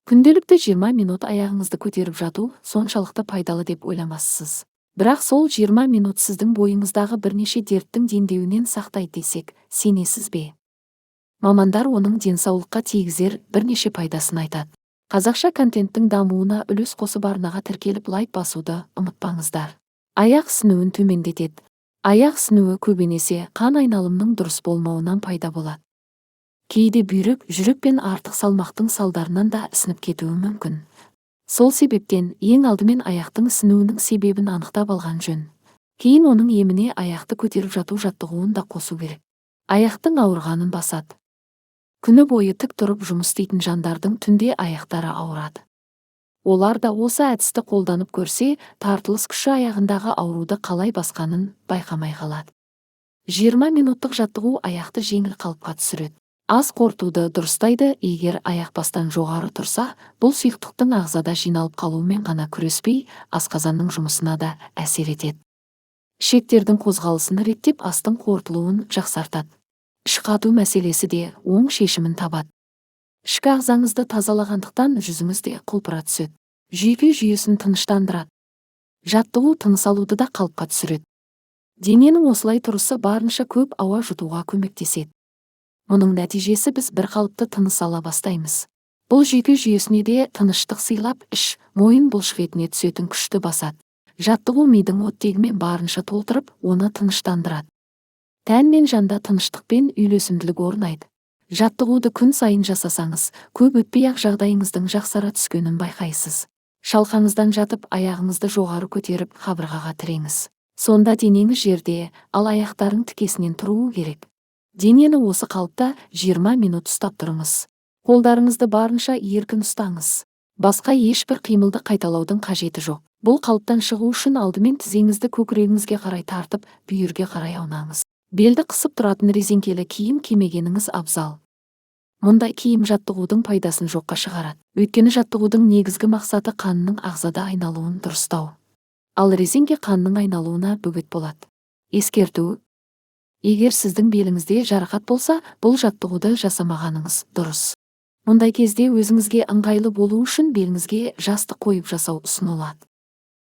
Күнделікті 20 минут аяғыңызды көтеріп жату соншалықты пайдалы деп ойламассыз. Бірақ сол 20 минут сіздің бойыңыздағы бірнеше дерттің дендеуінен сақтайды десек, сенесіз бе? Мамандар оның денсаулыққа тигізер бірнеше пайдасын айтады. Қазақша контенттің дамуына үлес қосып арнаға тіркеліп лайк басуды ұмытпаңыздар. Аяқ ісінуін төмендетеді. Аяқ ісінуі көбінесе қан айналымының дұрыс болмауынан пайда болады. Кейде бүйрек, жүрек пен артық салмақтың салдарынан да ісініп кетуі мүмкін. Сол себептен ең алдымен аяқтың ісінуінің себебін анықтап алған жөн. Кейін оның еміне аяқты көтеріп жату жаттығуын да қосу керек. Аяқтың ауырғанын басады. Күні бойы тік тұрып жұмыс істейтін жандардың түнде аяқтары ауырады. Олар да осы әдісті қолданып көрсе, тартылыс күші аяғындағы ауруды қалай басқанын байқамай қалады. 20 минуттық жаттығу аяқты жеңіл қалыпқа түсіреді. Ас қорытуды дұрыстайды. Егер аяқ бастан жоғары тұрса, бұл сұйықтықтың ағзада жиналып қалуымен ғана күреспей, асқазанның жұмысына да әсер етеді. Ішектердің қозғалысын реттеп, астың қорытылуын жақсартады. Іш қату мәселесі де оң шешімін табады. Ішкі ағзаңызды тазалағандықтан жүзіңіз де құлпыра түседі. Жүйке жүйесін тыныштандырады. Жаттығу тыныс алуды да қалыпқа түсіреді. Дененің осылай тұрысы барынша көп ауа жұтуға көмектеседі. Мұның нәтижесі біз бір қалыпты тыныс ала бастаймыз. Бұл жүйке жүйесіне де тыныштық сыйлап, іш, мойын бұлшық етіне түсетін күшті басады. Жаттығу мидың оттегімен барынша толтырып, оны тыныштандырады. Тән мен жанда тыныштық пен үйлесімділік орнайды. Жаттығуды күн сайын жасасаңыз, көп өтпей-ақ жағдайыңыздың жақсара түскенін байқайсыз. Шалқаңыздан жатып, аяғыңызды жоғары көтеріп, қабырғаға тіреңіз. Сонда денеңіз жерде, ал аяқтарың тікесінен тұруы керек. Денені осы қалыпта 20 минут ұстап тұрыңыз. Қолдарыңызды барынша еркін ұстаңыз. Басқа ешбір қимылды қайталаудың қажеті жоқ. Бұл қалыптан шығу үшін алдымен тізеңізді көкірегіңізге қарай тартып, бүйірге қарай аунаңыз. Белді қысып тұратын резеңкелі киім кимегеніңіз абзал. Мұндай киім жаттығудың пайдасын жоққа шығарады. Өйткені жаттығудың негізгі мақсаты қанның ағзада айналуын дұрыстау. Ал резеңке қанның айналуына бөгет болады. Ескерту: егер сіздің беліңізде жарақат болса, бұл жаттығуды жасамағаныңыз дұрыс. Мұндай кезде өзіңізге ыңғайлы болу үшін беліңізге жастық қойып жасау ұсынылады.